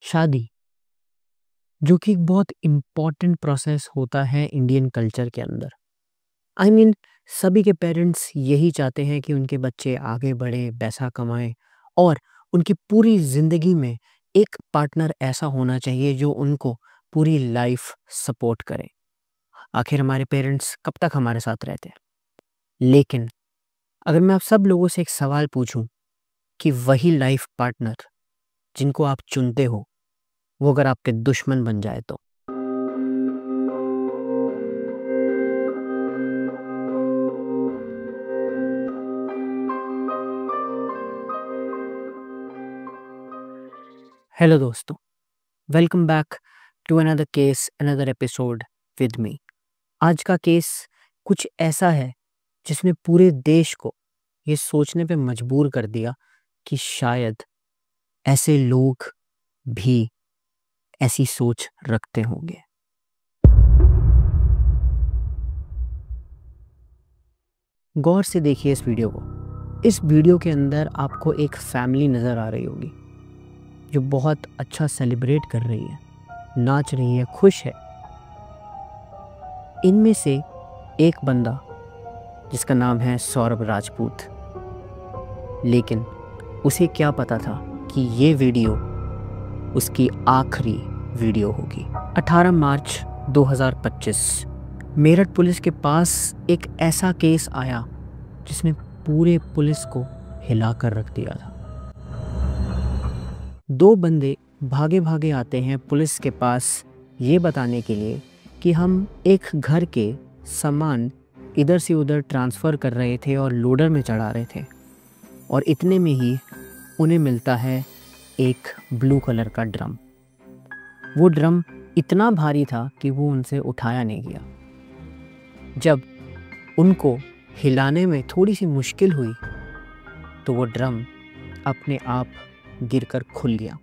शादी, जो कि एक बहुत इम्पोर्टेंट प्रोसेस होता है इंडियन कल्चर के अंदर। आई मीन सभी के पेरेंट्स यही चाहते हैं कि उनके बच्चे आगे बढ़ें, पैसा कमाएँ और उनकी पूरी ज़िंदगी में एक पार्टनर ऐसा होना चाहिए जो उनको पूरी लाइफ सपोर्ट करे। आखिर हमारे पेरेंट्स कब तक हमारे साथ रहते हैं? लेकिन अगर मैं आप सब लोगों से एक सवाल पूछूं कि वही लाइफ पार्टनर जिनको आप चुनते हो, वो अगर आपके दुश्मन बन जाए तो? हेलो दोस्तों, welcome back to another case, another episode with me. आज का केस कुछ ऐसा है जिसने पूरे देश को ये सोचने पे मजबूर कर दिया कि शायद ऐसे लोग भी ऐसी सोच रखते होंगे। गौर से देखिए इस वीडियो को। इस वीडियो के अंदर आपको एक फैमिली नज़र आ रही होगी जो बहुत अच्छा सेलिब्रेट कर रही है, नाच रही है, खुश है। इनमें से एक बंदा जिसका नाम है सौरभ राजपूत, लेकिन उसे क्या पता था कि ये वीडियो उसकी आखिरी वीडियो होगी। 18 मार्च 2025 मेरठ पुलिस के पास एक ऐसा केस आया जिसने पूरे पुलिस को हिला कर रख दिया था। दो बंदे भागे भागे आते हैं पुलिस के पास ये बताने के लिए कि हम एक घर के सामान इधर से उधर ट्रांसफ़र कर रहे थे और लोडर में चढ़ा रहे थे, और इतने में ही उन्हें मिलता है एक ब्लू कलर का ड्रम। वो ड्रम इतना भारी था कि वो उनसे उठाया नहीं गया। जब उनको हिलाने में थोड़ी सी मुश्किल हुई तो वो ड्रम अपने आप गिरकर खुल गया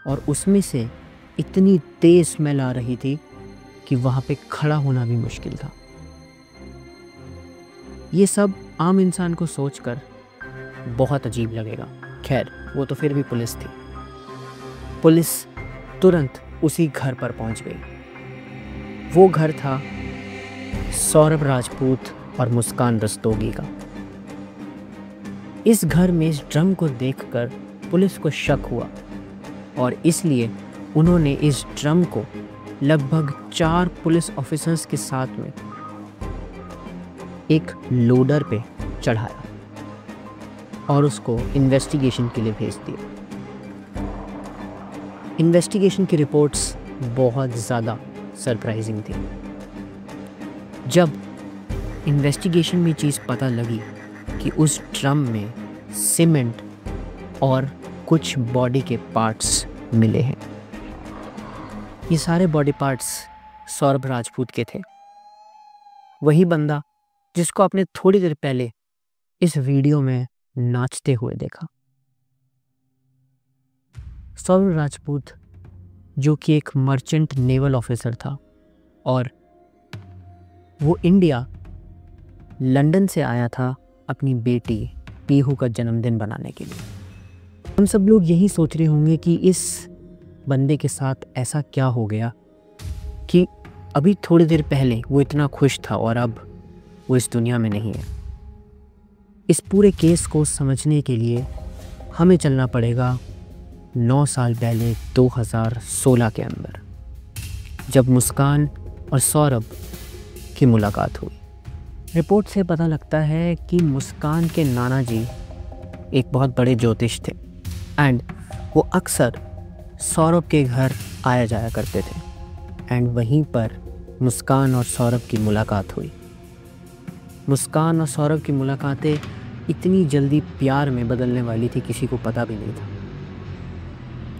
और उसमें से इतनी तेज़ स्मेल आ रही थी कि वहाँ पे खड़ा होना भी मुश्किल था। ये सब आम इंसान को सोचकर बहुत अजीब लगेगा। खैर, वो तो फिर भी पुलिस थी। पुलिस तुरंत उसी घर पर पहुंच गई। वो घर था सौरभ राजपूत और मुस्कान रस्तोगी का। इस घर में इस ड्रम को देखकर पुलिस को शक हुआ और इसलिए उन्होंने इस ड्रम को लगभग 4 पुलिस ऑफिसर्स के साथ में एक लोडर पे चढ़ाया और उसको इन्वेस्टिगेशन के लिए भेज दिया। इन्वेस्टिगेशन की रिपोर्ट्स बहुत ज़्यादा सरप्राइजिंग थी। जब इन्वेस्टिगेशन में चीज़ पता लगी कि उस ड्रम में सीमेंट और कुछ बॉडी के पार्ट्स मिले हैं। ये सारे बॉडी पार्ट्स सौरभ राजपूत के थे, वही बंदा जिसको आपने थोड़ी देर पहले इस वीडियो में नाचते हुए देखा। सौरभ राजपूत जो कि एक मर्चेंट नेवल ऑफिसर था और वो इंडिया लंदन से आया था अपनी बेटी पीहू का जन्मदिन बनाने के लिए। हम सब लोग यही सोच रहे होंगे कि इस बंदे के साथ ऐसा क्या हो गया कि अभी थोड़ी देर पहले वो इतना खुश था और अब वो इस दुनिया में नहीं है। इस पूरे केस को समझने के लिए हमें चलना पड़ेगा 9 साल पहले 2016 के अंदर, जब मुस्कान और सौरभ की मुलाकात हुई। रिपोर्ट से पता लगता है कि मुस्कान के नाना जी एक बहुत बड़े ज्योतिष थे एंड वो अक्सर सौरभ के घर आया जाया करते थे एंड वहीं पर मुस्कान और सौरभ की मुलाकात हुई। मुस्कान और सौरभ की मुलाकातें इतनी जल्दी प्यार में बदलने वाली थी किसी को पता भी नहीं था,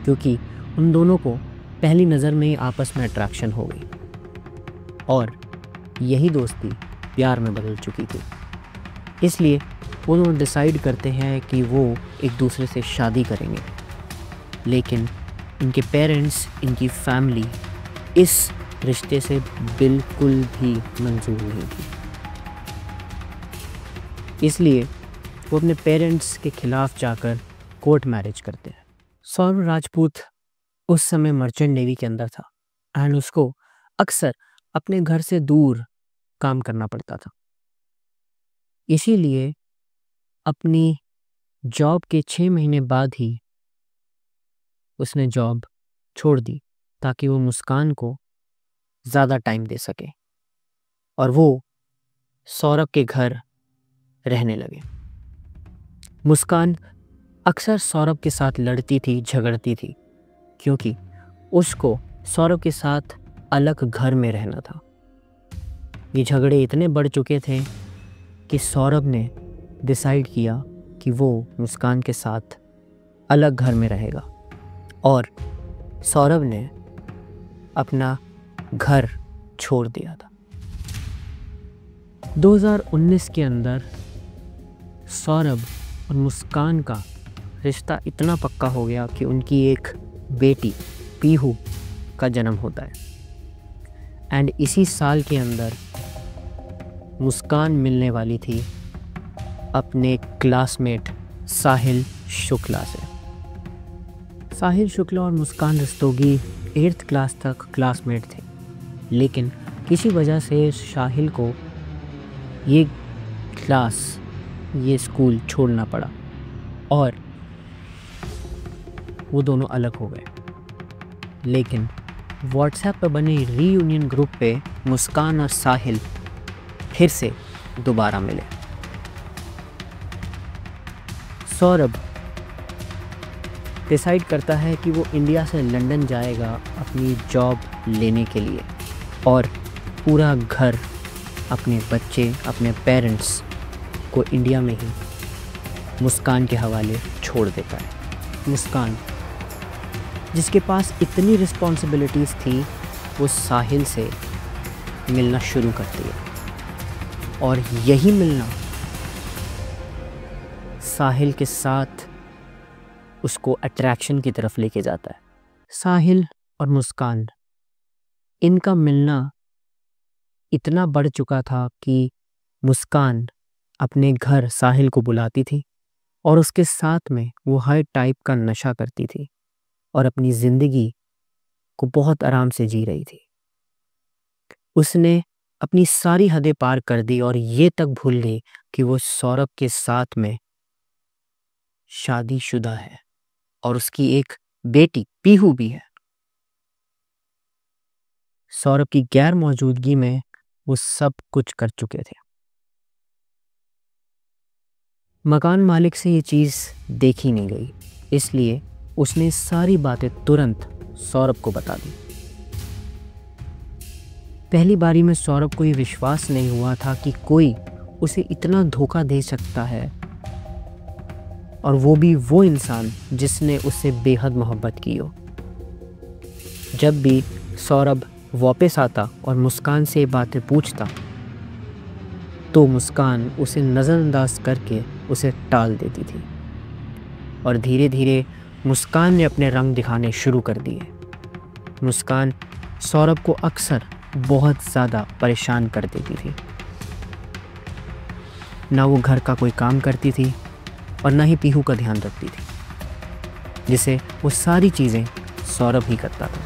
क्योंकि उन दोनों को पहली नज़र में ही आपस में अट्रैक्शन हो गई और यही दोस्ती प्यार में बदल चुकी थी। इसलिए वो दोनों डिसाइड करते हैं कि वो एक दूसरे से शादी करेंगे, लेकिन इनके पेरेंट्स, इनकी फैमिली इस रिश्ते से बिल्कुल भी मंजूर नहीं थी। इसलिए वो अपने पेरेंट्स के खिलाफ जाकर कोर्ट मैरिज करते हैं। सौरभ राजपूत उस समय मर्चेंट नेवी के अंदर था एंड उसको अक्सर अपने घर से दूर काम करना पड़ता था। इसीलिए अपनी जॉब के 6 महीने बाद ही उसने जॉब छोड़ दी ताकि वो मुस्कान को ज़्यादा टाइम दे सके और वो सौरभ के घर रहने लगे। मुस्कान अक्सर सौरभ के साथ लड़ती थी, झगड़ती थी, क्योंकि उसको सौरभ के साथ अलग घर में रहना था। ये झगड़े इतने बढ़ चुके थे कि सौरभ ने डिसाइड किया कि वो मुस्कान के साथ अलग घर में रहेगा और सौरभ ने अपना घर छोड़ दिया था। 2019 के अंदर सौरभ और मुस्कान का रिश्ता इतना पक्का हो गया कि उनकी एक बेटी पीहू का जन्म होता है एंड इसी साल के अंदर मुस्कान मिलने वाली थी अपने क्लासमेट साहिल शुक्ला से। साहिल शुक्ला और मुस्कान रस्तोगी 8th क्लास तक क्लासमेट थे, लेकिन किसी वजह से साहिल को ये स्कूल छोड़ना पड़ा और वो दोनों अलग हो गए। लेकिन व्हाट्सएप पर बने रीयूनियन ग्रुप पे मुस्कान और साहिल फिर से दोबारा मिले। सौरभ डिसाइड करता है कि वो इंडिया से लंदन जाएगा अपनी जॉब लेने के लिए और पूरा घर, अपने बच्चे, अपने पेरेंट्स को इंडिया में ही मुस्कान के हवाले छोड़ देता है। मुस्कान जिसके पास इतनी रिस्पॉन्सिबिलिटीज़ थी, वो साहिल से मिलना शुरू करती है और यही मिलना साहिल के साथ उसको अट्रैक्शन की तरफ लेके जाता है। साहिल और मुस्कान, इनका मिलना इतना बढ़ चुका था कि मुस्कान अपने घर साहिल को बुलाती थी और उसके साथ में वो हर टाइप का नशा करती थी और अपनी ज़िंदगी को बहुत आराम से जी रही थी। उसने अपनी सारी हदें पार कर दी और ये तक भूल गई कि वो सौरभ के साथ में शादीशुदा है और उसकी एक बेटी पीहू भी है। सौरभ की गैर मौजूदगी में वो सब कुछ कर चुके थे। मकान मालिक से ये चीज़ देखी नहीं गई, इसलिए उसने सारी बातें तुरंत सौरभ को बता दी। पहली बारी में सौरभ को ये विश्वास नहीं हुआ था कि कोई उसे इतना धोखा दे सकता है, और वो भी वो इंसान जिसने उससे बेहद मोहब्बत की हो। जब भी सौरभ वापस आता और मुस्कान से बातें पूछता तो मुस्कान उसे नज़रअंदाज करके उसे टाल देती थी और धीरे धीरे मुस्कान ने अपने रंग दिखाने शुरू कर दिए। मुस्कान सौरभ को अक्सर बहुत ज़्यादा परेशान कर देती थी। ना वो घर का कोई काम करती थी और ना ही पीहू का ध्यान रखती थी, जिसे वो सारी चीज़ें सौरभ ही करता था।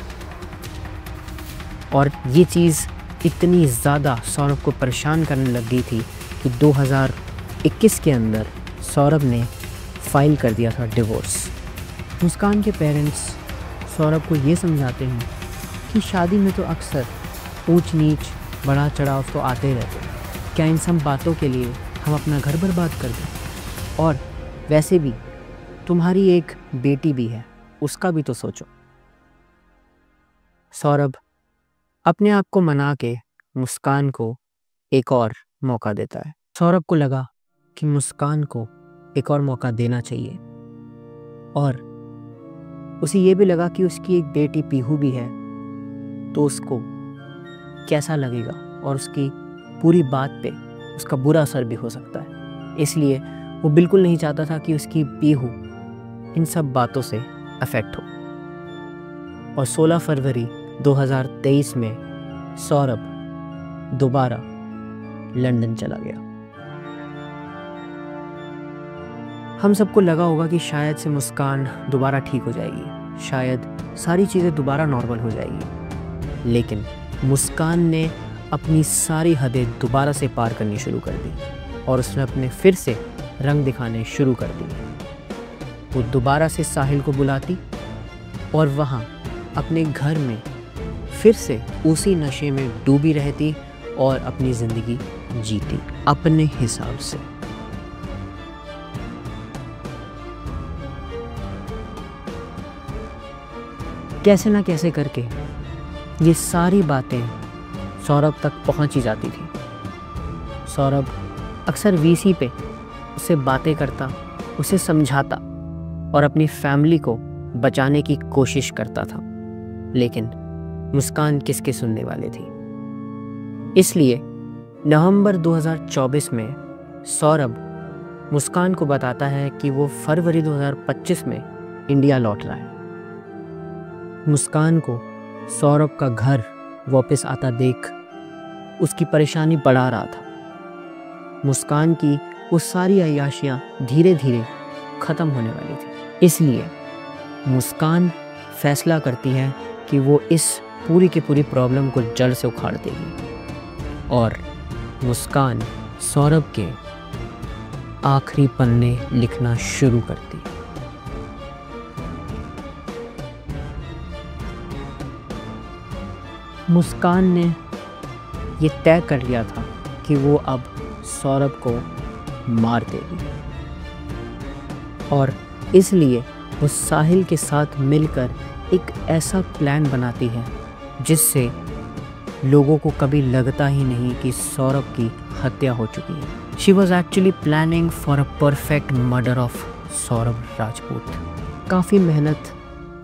और ये चीज़ इतनी ज़्यादा सौरभ को परेशान करने लग गई थी कि 2021 के अंदर सौरभ ने फाइल कर दिया था डिवोर्स। मुस्कान के पेरेंट्स सौरभ को ये समझाते हैं कि शादी में तो अक्सर ऊंच नीच, बड़ा चढ़ाव तो आते ही रहते हैं, क्या इन सब बातों के लिए हम अपना घर बर्बाद कर दें? और वैसे भी तुम्हारी एक बेटी भी है, उसका भी तो सोचो। सौरभ अपने आप को मना के मुस्कान को एक और मौका देता है। सौरभ को लगा कि मुस्कान को एक और मौका देना चाहिए और उसे ये भी लगा कि उसकी एक बेटी पीहू भी है, तो उसको कैसा लगेगा और उसकी पूरी बात पे उसका बुरा असर भी हो सकता है। इसलिए वो बिल्कुल नहीं चाहता था कि उसकी पीहू इन सब बातों से अफेक्ट हो। और 16 फरवरी 2023 में सौरभ दोबारा लंदन चला गया। हम सबको लगा होगा कि शायद से मुस्कान दोबारा ठीक हो जाएगी, शायद सारी चीज़ें दोबारा नॉर्मल हो जाएगी। लेकिन मुस्कान ने अपनी सारी हदें दोबारा से पार करनी शुरू कर दी और उसने अपने फिर से रंग दिखाने शुरू कर दिए। वो दोबारा से साहिल को बुलाती और वहाँ अपने घर में फिर से उसी नशे में डूबी रहती और अपनी ज़िंदगी जीती अपने हिसाब से। कैसे ना कैसे करके ये सारी बातें सौरभ तक पहुंच ही जाती थी। सौरभ अक्सर वीसी पे उससे बातें करता, उसे समझाता और अपनी फैमिली को बचाने की कोशिश करता था, लेकिन मुस्कान किसके सुनने वाले थी। इसलिए नवंबर 2024 में सौरभ मुस्कान को बताता है कि वो फरवरी 2025 में इंडिया लौट रहा है। मुस्कान को सौरभ का घर वापस आता देख उसकी परेशानी बढ़ा रहा था। मुस्कान की वो सारी अय्याशियाँ धीरे धीरे ख़त्म होने वाली थी। इसलिए मुस्कान फैसला करती है कि वो इस पूरी की पूरी प्रॉब्लम को जड़ से उखाड़ देगी और मुस्कान सौरभ के आखिरी पन्ने लिखना शुरू करती। मुस्कान ने ये तय कर लिया था कि वो अब सौरभ को मार देगी और इसलिए वो साहिल के साथ मिलकर एक ऐसा प्लान बनाती है जिससे लोगों को कभी लगता ही नहीं कि सौरभ की हत्या हो चुकी है। She was actually planning for a perfect murder of Saurabh Rajput. काफ़ी मेहनत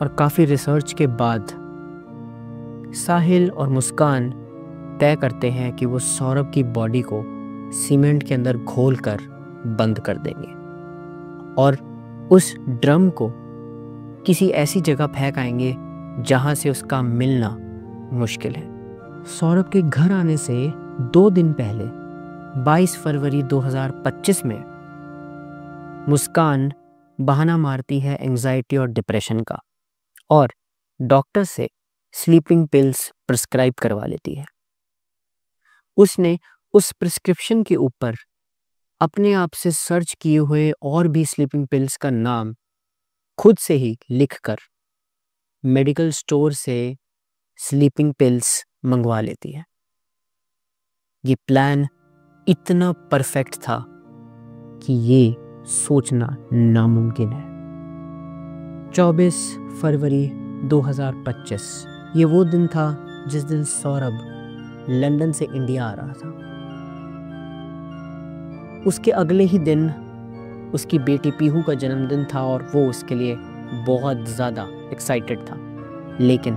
और काफ़ी रिसर्च के बाद साहिल और मुस्कान तय करते हैं कि वो सौरभ की बॉडी को सीमेंट के अंदर घोलकर बंद कर देंगे और उस ड्रम को किसी ऐसी जगह फेंक आएंगे जहां से उसका मिलना मुश्किल है। सौरभ के घर आने से 2 दिन पहले 22 फरवरी 2025 में मुस्कान बहाना मारती है एंजाइटी और डिप्रेशन का और डॉक्टर से स्लीपिंग पिल्स प्रिस्क्राइब करवा लेती है। उसने उस प्रिस्क्रिप्शन के ऊपर अपने आप से सर्च किए हुए और भी स्लीपिंग पिल्स का नाम खुद से ही लिखकर मेडिकल स्टोर से स्लीपिंग पिल्स मंगवा लेती है। ये प्लान इतना परफेक्ट था कि ये सोचना नामुमकिन है। 24 फरवरी 2025 ये वो दिन था जिस दिन सौरभ लंदन से इंडिया आ रहा था। उसके अगले ही दिन उसकी बेटी पीहू का जन्मदिन था और वो उसके लिए बहुत ज़्यादा एक्साइटेड था, लेकिन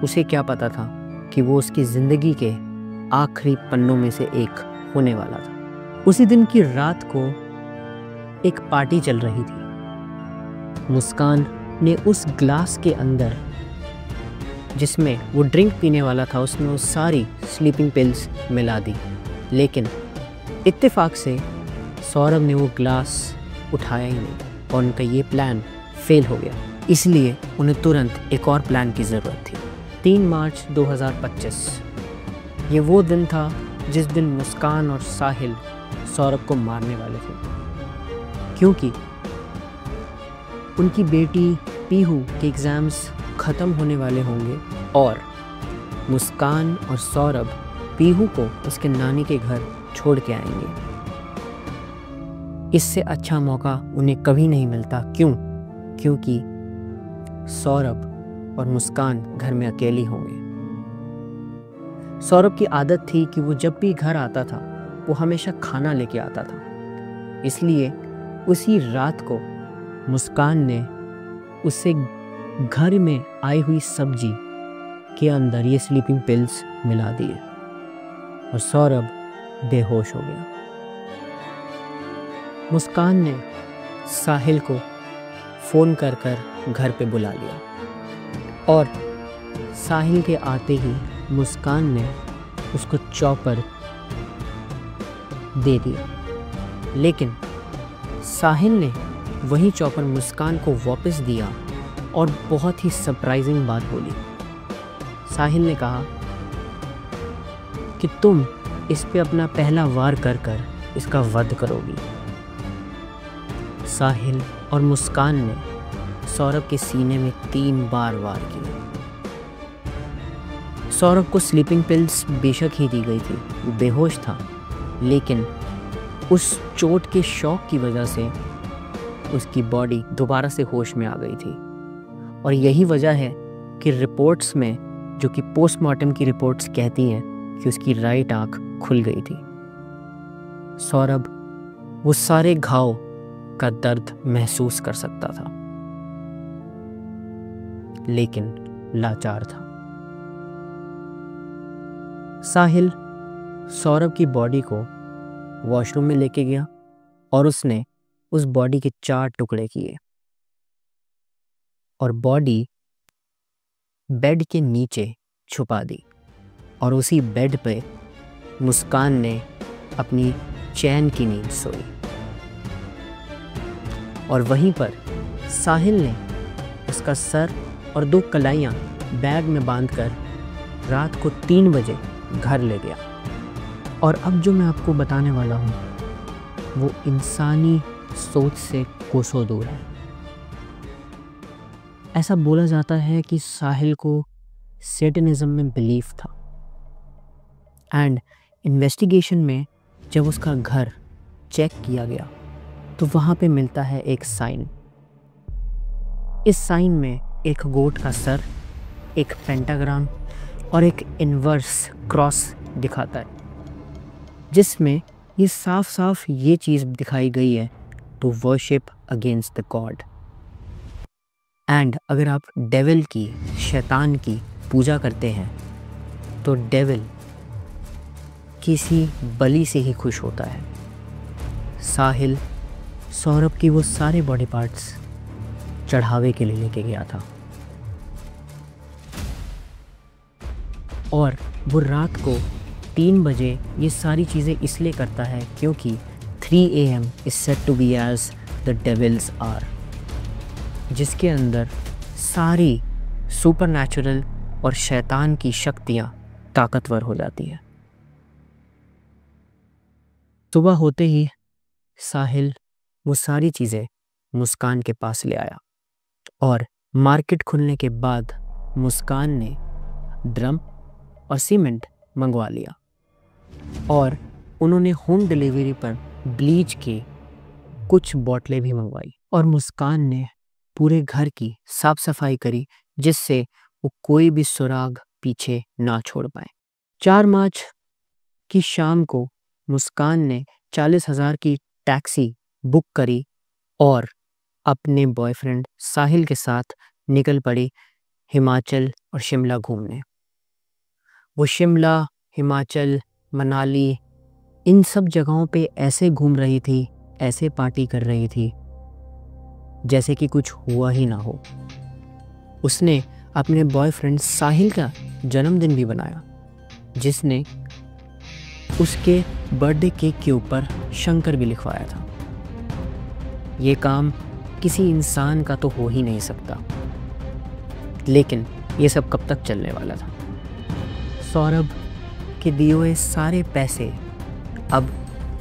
उसे क्या पता था कि वो उसकी ज़िंदगी के आखिरी पन्नों में से एक होने वाला था। उसी दिन की रात को एक पार्टी चल रही थी। मुस्कान ने उस ग्लास के अंदर जिसमें वो ड्रिंक पीने वाला था उसमें वो सारी स्लीपिंग पिल्स मिला दी, लेकिन इत्तेफाक से सौरभ ने वो ग्लास उठाया ही नहीं और उनका ये प्लान फेल हो गया। इसलिए उन्हें तुरंत एक और प्लान की ज़रूरत थी। 3 मार्च 2025 ये वो दिन था जिस दिन मुस्कान और साहिल सौरभ को मारने वाले थे, क्योंकि उनकी बेटी पीहू के एग्ज़ाम्स ख़त्म होने वाले होंगे और मुस्कान और सौरभ पीहू को उसके नानी के घर छोड़ के आएंगे। इससे अच्छा मौका उन्हें कभी नहीं मिलता। क्योंकि सौरभ और मुस्कान घर में अकेली होंगे। सौरभ की आदत थी कि वो जब भी घर आता था वो हमेशा खाना लेके आता था, इसलिए उसी रात को मुस्कान ने उससे घर में आई हुई सब्जी के अंदर ये स्लीपिंग पिल्स मिला दिए और सौरभ बेहोश हो गया। मुस्कान ने साहिल को फ़ोन कर घर पे बुला लिया और साहिल के आते ही मुस्कान ने उसको चॉपर दे दिया, लेकिन साहिल ने वही चॉपर मुस्कान को वापस दिया और बहुत ही सरप्राइजिंग बात बोली। साहिल ने कहा कि तुम इस पे अपना पहला वार कर कर इसका वध करोगी। साहिल और मुस्कान ने सौरभ के सीने में 3 बार वार किए। सौरभ को स्लीपिंग पिल्स बेशक ही दी गई थी, वो बेहोश था, लेकिन उस चोट के शॉक की वजह से उसकी बॉडी दोबारा से होश में आ गई थी। और यही वजह है कि रिपोर्ट्स में, जो कि पोस्टमार्टम की रिपोर्ट्स कहती हैं कि उसकी राइट आंख खुल गई थी। सौरभ वो सारे घाव का दर्द महसूस कर सकता था, लेकिन लाचार था। साहिल सौरभ की बॉडी को वॉशरूम में लेके गया और उसने उस बॉडी के 4 टुकड़े किए और बॉडी बेड के नीचे छुपा दी। और उसी बेड पे मुस्कान ने अपनी चैन की नींद सोई। और वहीं पर साहिल ने उसका सर और 2 कलाइयाँ बैग में बांधकर रात को 3 बजे घर ले गया। और अब जो मैं आपको बताने वाला हूँ वो इंसानी सोच से कोसों दूर है। ऐसा बोला जाता है कि साहिल को सैटनिज्म में बिलीफ था, एंड इन्वेस्टिगेशन में जब उसका घर चेक किया गया तो वहाँ पे मिलता है एक साइन। इस साइन में एक गोट का सर, एक पेंटाग्राम और एक इन्वर्स क्रॉस दिखाता है, जिसमें ये साफ साफ ये चीज़ दिखाई गई है, to worship against the god. And अगर आप डेविल की, शैतान की पूजा करते हैं तो डेविल किसी बलि से ही खुश होता है। साहिल सौरभ की वो सारे बॉडी पार्ट्स चढ़ावे के लिए लेके गया था और वो रात को 3 बजे ये सारी चीज़ें इसलिए करता है क्योंकि 3 AM is said to be as the devil's hour, जिसके अंदर सारी सुपरनैचुरल और शैतान की शक्तियाँ ताकतवर हो जाती हैं। सुबह होते ही साहिल वो सारी चीज़ें मुस्कान के पास ले आया और मार्केट खुलने के बाद मुस्कान ने ड्रम और सीमेंट मंगवा लिया और उन्होंने होम डिलीवरी पर ब्लीच की कुछ बोतलें भी मंगवाई और मुस्कान ने पूरे घर की साफ सफाई करी, जिससे वो कोई भी सुराग पीछे ना छोड़ पाए। 4 मार्च की शाम को मुस्कान ने 40,000 की टैक्सी बुक करी और अपने बॉयफ्रेंड साहिल के साथ निकल पड़ी हिमाचल और शिमला घूमने। वो शिमला, हिमाचल, मनाली, इन सब जगहों पे ऐसे घूम रही थी, ऐसे पार्टी कर रही थी जैसे कि कुछ हुआ ही ना हो। उसने अपने बॉयफ्रेंड साहिल का जन्मदिन भी बनाया, जिसने उसके बर्थडे केक के ऊपर शंकर भी लिखवाया था। ये काम किसी इंसान का तो हो ही नहीं सकता, लेकिन ये सब कब तक चलने वाला था। सौरभ के दिए हुए सारे पैसे अब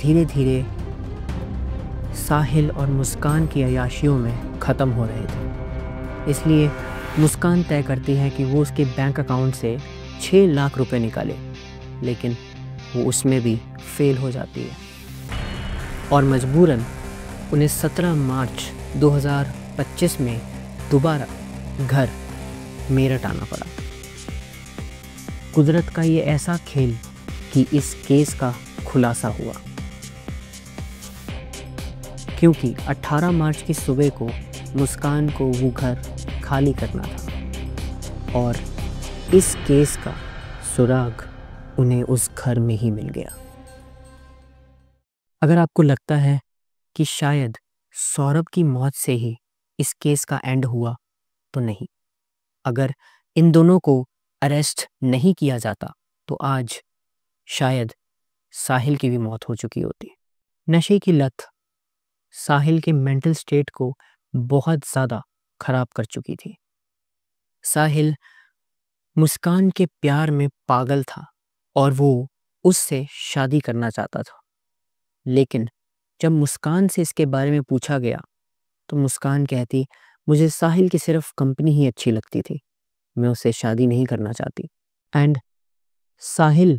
धीरे धीरे साहिल और मुस्कान की अय्याशियों में ख़त्म हो रहे थे। इसलिए मुस्कान तय करती है कि वो उसके बैंक अकाउंट से 6 लाख रुपए निकाले, लेकिन वो उसमें भी फेल हो जाती है और मजबूरन उन्हें 17 मार्च 2025 में दोबारा घर मेरठ आना पड़ा। कुदरत का ये ऐसा खेल कि इस केस का खुलासा हुआ, क्योंकि 18 मार्च की सुबह को मुस्कान को वो घर खाली करना था और इस केस का सुराग उन्हें उस घर में ही मिल गया। अगर आपको लगता है कि शायद सौरभ की मौत से ही इस केस का एंड हुआ, तो नहीं। अगर इन दोनों को अरेस्ट नहीं किया जाता तो आज शायद साहिल की भी मौत हो चुकी होती। नशे की लत साहिल के मेंटल स्टेट को बहुत ज़्यादा खराब कर चुकी थी। साहिल मुस्कान के प्यार में पागल था और वो उससे शादी करना चाहता था। लेकिन जब मुस्कान से इसके बारे में पूछा गया तो मुस्कान कहती, मुझे साहिल की सिर्फ कंपनी ही अच्छी लगती थी, मैं उससे शादी नहीं करना चाहती। एंड साहिल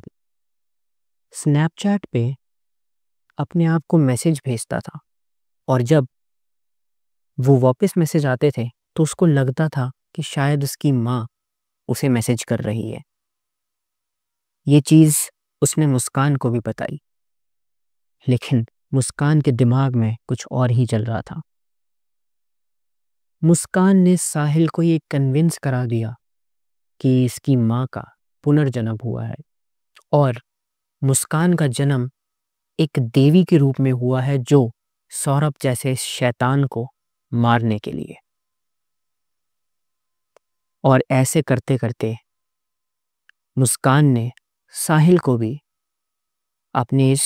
स्नैपचैट पे अपने आप को मैसेज भेजता था और जब वो वापस मैसेज आते थे तो उसको लगता था कि शायद उसकी माँ उसे मैसेज कर रही है। ये चीज़ उसने मुस्कान को भी बताई, लेकिन मुस्कान के दिमाग में कुछ और ही चल रहा था। मुस्कान ने साहिल को ये कन्विंस करा दिया कि इसकी माँ का पुनर्जन्म हुआ है और मुस्कान का जन्म एक देवी के रूप में हुआ है जो सौरभ जैसे शैतान को मारने के लिए। और ऐसे करते करते मुस्कान ने साहिल को भी अपने इस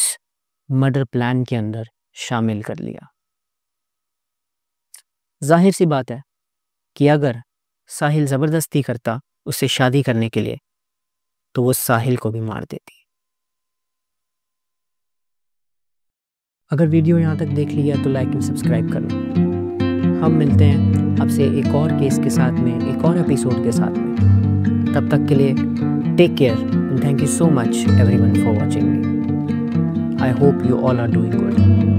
मर्डर प्लान के अंदर शामिल कर लिया। जाहिर सी बात है कि अगर साहिल ज़बरदस्ती करता उससे शादी करने के लिए तो वो साहिल को भी मार देती। अगर वीडियो यहाँ तक देख लिया तो लाइक एंड सब्सक्राइब करना। हम मिलते हैं आपसे एक और केस के साथ में, एक और एपिसोड के साथ में। तब तक के लिए take care and thank you so much everyone for watching me. I hope you all are doing good.